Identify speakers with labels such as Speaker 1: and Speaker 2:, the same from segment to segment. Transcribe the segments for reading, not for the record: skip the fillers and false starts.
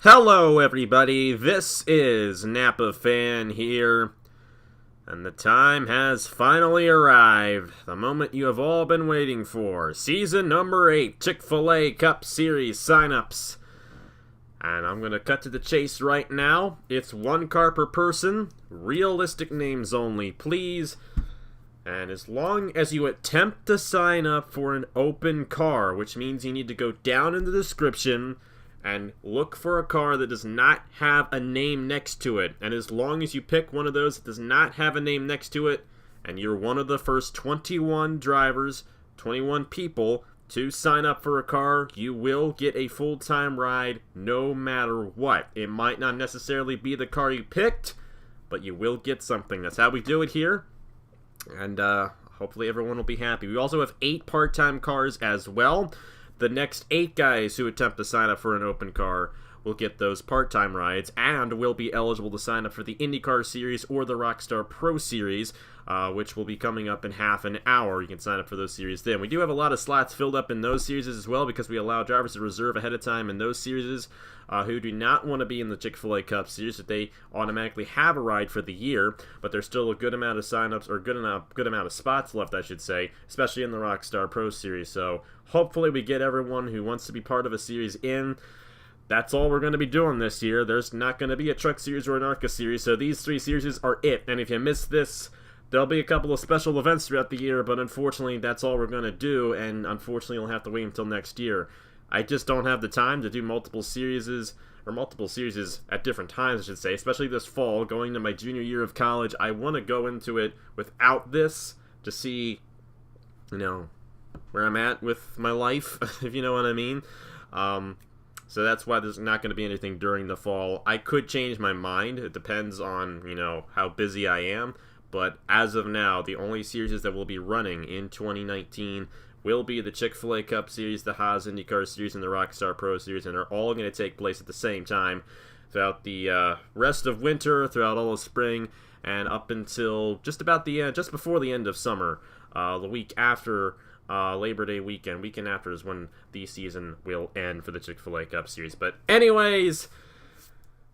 Speaker 1: Hello everybody, this is Napa Fan here, and the time has finally arrived, the moment you have all been waiting for. Season number 8, Chick-fil-A Cup Series signups. And I'm going to cut to the chase right now. It's one car per person, realistic names only, please. And as long as you attempt to sign up for an open car, which means you need to go down in the description and look for a car that does not have a name next to it. And as long as you pick one of those that does not have a name next to it, and you're one of the first 21 drivers, 21 people to sign up for a car, you will get a full-time ride no matter what. It might not necessarily be the car you picked, but you will get something. That's how we do it here. And hopefully everyone will be happy. We also have 8 part-time cars as well. The next 8 guys who attempt to sign up for an open car will get those part-time rides and will be eligible to sign up for the IndyCar Series or the Rockstar Pro Series, which will be coming up in half an hour. You can sign up for those series then. We do have a lot of slots filled up in those series as well because we allow drivers to reserve ahead of time in those series who do not want to be in the Chick-fil-A Cup Series if they automatically have a ride for the year, but there's still a good amount of signups, or good amount of spots left, I should say, especially in the Rockstar Pro Series. So hopefully we get everyone who wants to be part of a series in. That's all we're going to be doing this year. There's not going to be a Truck Series or an ARCA Series, so these 3 series are it. And if you miss this, there'll be a couple of special events throughout the year, but unfortunately that's all we're going to do, and unfortunately you'll have to wait until next year. I just don't have the time to do multiple series at different times, I should say, especially this fall, going to my junior year of college. I want to go into it without this to see, where I'm at with my life, if you know what I mean. So that's why there's not going to be anything during the fall. I could change my mind. It depends on, how busy I am. But as of now, the only series that will be running in 2019 will be the Chick-fil-A Cup Series, the Haas IndyCar Series, and the Rockstar Pro Series, and they're all going to take place at the same time throughout the rest of winter, throughout all of spring, and up until just before the end of summer, the week after Labor Day weekend after is when the season will end for the Chick-fil-A Cup Series. But anyways,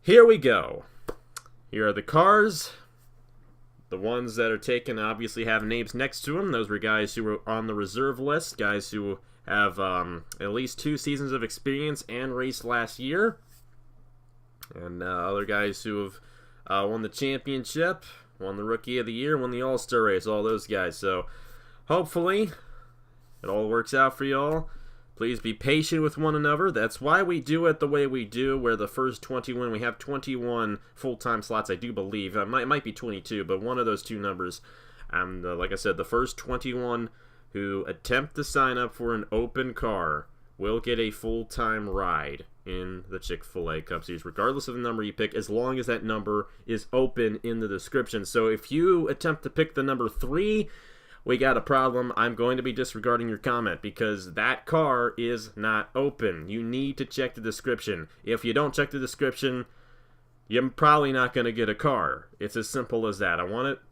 Speaker 1: here we go. Here are the cars. The ones that are taken obviously have names next to them. Those were guys who were on the reserve list, guys who have at least 2 seasons of experience and raced last year. And other guys who have won the championship, won the Rookie of the Year, won the All-Star race, all those guys. So hopefully it all works out for y'all. Please be patient with one another. That's why we do it the way we do, where the first 21, we have 21 full-time slots, I do believe. It might be 22, but one of those 2 numbers. And like I said, the first 21 who attempt to sign up for an open car will get a full-time ride in the Chick-fil-A Cup Series, regardless of the number you pick, as long as that number is open in the description. So if you attempt to pick the number 3, we got a problem. I'm going to be disregarding your comment because that car is not open. You need to check the description. If you don't check the description, you're probably not going to get a car. It's as simple as that.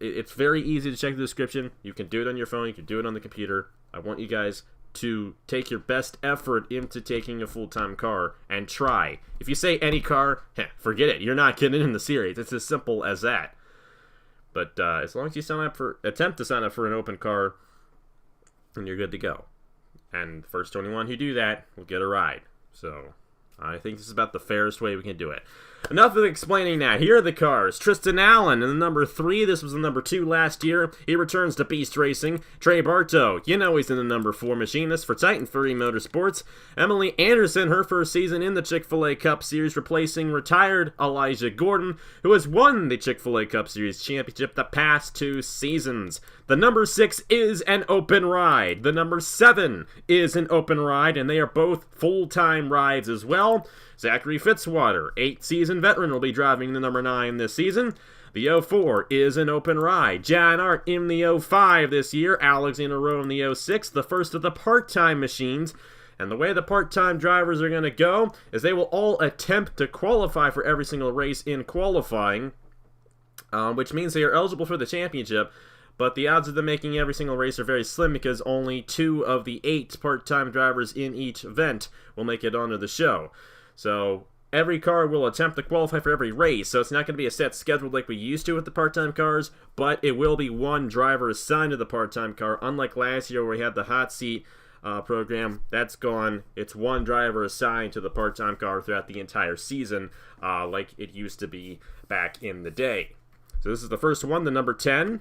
Speaker 1: It's very easy to check the description. You can do it on your phone. You can do it on the computer. I want you guys to take your best effort into taking a full-time car and try. If you say any car, forget it. You're not getting in the series. It's as simple as that. But as long as you attempt to sign up for an open car, then you're good to go. And the first 21 who do that will get a ride. So I think this is about the fairest way we can do it. Enough of explaining that. Here are the cars. Tristen Allen in the number 3. This was the number 2 last year. He returns to Beast Racing. Trey Barto, he's in the number 4 machinist for Titan Fury Motorsports. Emilee Anderson, her first season in the Chick-fil-A Cup Series, replacing retired Elijah Gordon, who has won the Chick-fil-A Cup Series championship the past 2 seasons. The number 6 is an open ride. The number 7 is an open ride, and they are both full-time rides as well. Zachary Fitzwater, 8-season veteran, will be driving the number 9 this season. The 04 is an open ride. Arndt in the 05 this year. Alexander Rowe in the 06, the first of the part-time machines. And the way the part-time drivers are going to go is they will all attempt to qualify for every single race in qualifying, which means they are eligible for the championship. But the odds of them making every single race are very slim because only 2 of the 8 part-time drivers in each event will make it onto the show. So every car will attempt to qualify for every race, so it's not going to be a set schedule like we used to with the part-time cars, but it will be one driver assigned to the part-time car, unlike last year where we had the hot seat program. That's gone. It's one driver assigned to the part-time car throughout the entire season, like it used to be back in the day. So this is the first one, the number 10.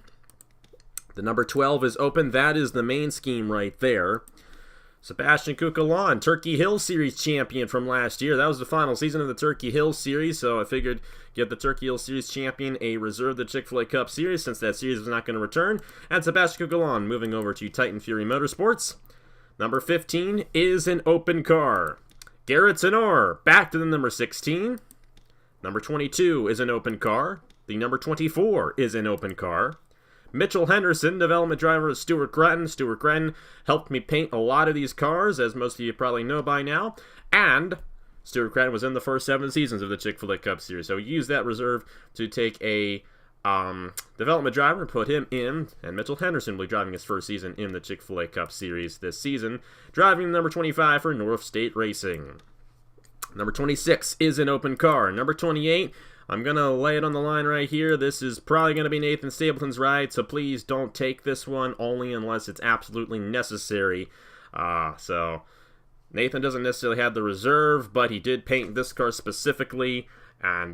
Speaker 1: The number 12 is open. That is the main scheme right there. Sebastian Cucalon, Turkey Hill Series champion from last year. That was the final season of the Turkey Hill Series, so I figured give the Turkey Hill Series champion a reserve the Chick-fil-A Cup Series since that series was not going to return. And Sebastian Cucalon moving over to Titan Fury Motorsports. Number 15 is an open car. Garrett Sydnor back to the number 16. Number 22 is an open car. The number 24 is an open car. Mitchell Henderson, development driver of Stuart Gretton. Stuart Gretton helped me paint a lot of these cars, as most of you probably know by now. And Stuart Gretton was in the first 7 seasons of the Chick-fil-A Cup Series. So he used that reserve to take a development driver and put him in. And Mitchell Henderson will be driving his first season in the Chick-fil-A Cup Series this season, driving number 25 for North State Racing. Number 26 is an open car. Number 28, I'm going to lay it on the line right here. This is probably going to be Nathan Stapleton's ride, so please don't take this one only unless it's absolutely necessary. So Nathan doesn't necessarily have the reserve, but he did paint this car specifically, and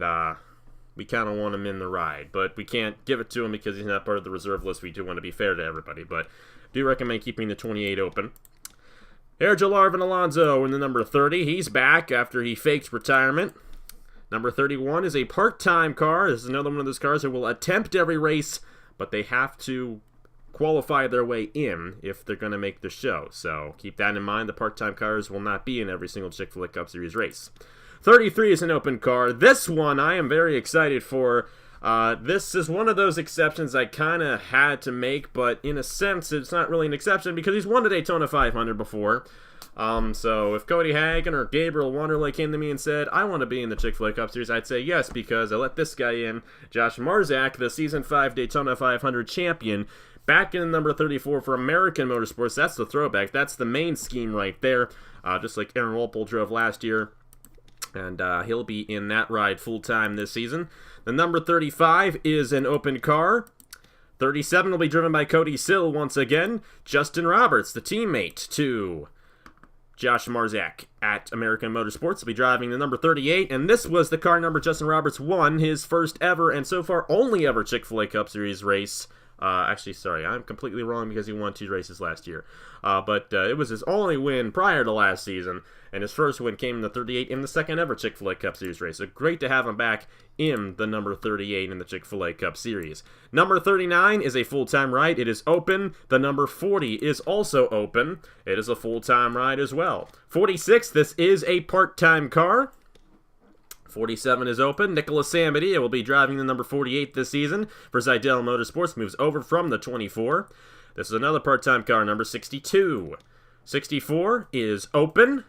Speaker 1: we kind of want him in the ride. But we can't give it to him because he's not part of the reserve list. We do want to be fair to everybody, but do recommend keeping the 28 open. Hierjel, Arvin, Alonso in the number 30. He's back after he faked retirement. Number 31 is a part-time car. This is another one of those cars that will attempt every race, but they have to qualify their way in if they're going to make the show. So keep that in mind. The part-time cars will not be in every single Chick-fil-A Cup Series race. 33 is an open car. This one I am very excited for. This is one of those exceptions I kind of had to make, but in a sense it's not really an exception because he's won a Daytona 500 before. So if Cody Hagan or Gabriel Wonderley came to me and said, I want to be in the Chick-fil-A Cup Series, I'd say yes, because I let this guy in, Josh Marzak, the Season 5 Daytona 500 champion, back in number 34 for American Motorsports. That's the throwback. That's the main scheme right there, just like Aaron Wolpel drove last year. And he'll be in that ride full-time this season. The number 35 is an open car. 37 will be driven by Cody Sill once again. Justin Roberts, the teammate to Josh Marzak at American Motorsports, will be driving the number 38, and this was the car number Justin Roberts won his first ever and so far only ever Chick-fil-A Cup Series race. Actually, sorry, I'm completely wrong because he won 2 races last year. But it was his only win prior to last season, and his first win came in the 38 in the second ever Chick-fil-A Cup Series race. So great to have him back in the number 38 in the Chick-fil-A Cup Series. Number 39 is a full-time ride. It is open. The number 40 is also open. It is a full-time ride as well. 46, this is a part-time car. 47 is open. Nicholas Samity will be driving the number 48 this season for Zidell Motorsports. Moves over from the 24. This is another part-time car, number 62. 64 is open.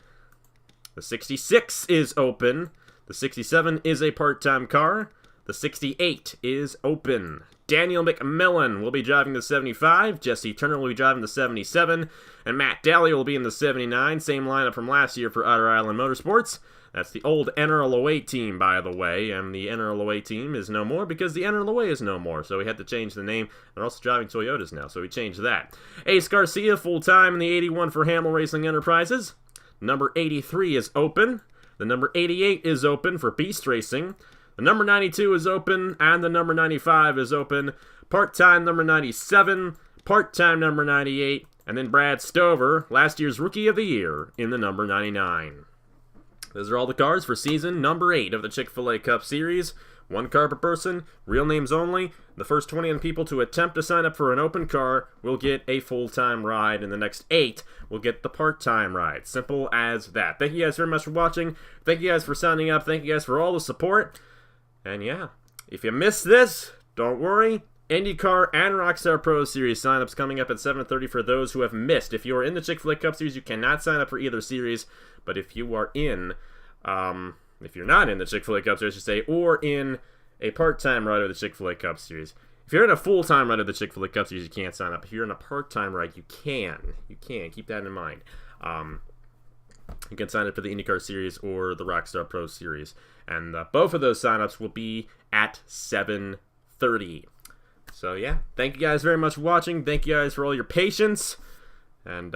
Speaker 1: The 66 is open. The 67 is a part-time car. The 68 is open. Daniel McMillan will be driving the 75. Jesse Turner will be driving the 77. And Matt Daly will be in the 79. Same lineup from last year for Otter Island Motorsports. That's the old NRLOA team, by the way, and the NRLOA team is no more because the NRLOA is no more, so we had to change the name. They're also driving Toyotas now, so we changed that. Ace Garcia, full-time in the 81 for Hamill Racing Enterprises. Number 83 is open. The number 88 is open for Beast Racing. The number 92 is open, and the number 95 is open. Part-time number 97, part-time number 98, and then Brad Stover, last year's Rookie of the Year, in the number 99. Those are all the cars for season number 8 of the Chick-fil-A Cup Series. 1 car per person, real names only. The first 20 people to attempt to sign up for an open car will get a full-time ride, and the next 8 will get the part-time ride. Simple as that. Thank you guys very much for watching. Thank you guys for signing up. Thank you guys for all the support. And yeah, if you missed this, don't worry. IndyCar and Rockstar Pro Series signups coming up at 7:30 for those who have missed. If you are in the Chick-fil-A Cup Series, you cannot sign up for either series. But if you are in, if you're not in the Chick-fil-A Cup Series, I should say, or in a part-time ride of the Chick-fil-A Cup Series. If you're in a full-time ride of the Chick-fil-A Cup Series, you can't sign up. If you're in a part-time ride, you can. You can. Keep that in mind. You can sign up for the IndyCar Series or the Rockstar Pro Series. And both of those signups will be at 7:30. So yeah, thank you guys very much for watching. Thank you guys for all your patience. And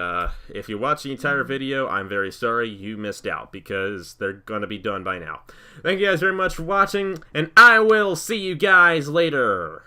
Speaker 1: if you watch the entire video, I'm very sorry you missed out, because they're going to be done by now. Thank you guys very much for watching, and I will see you guys later.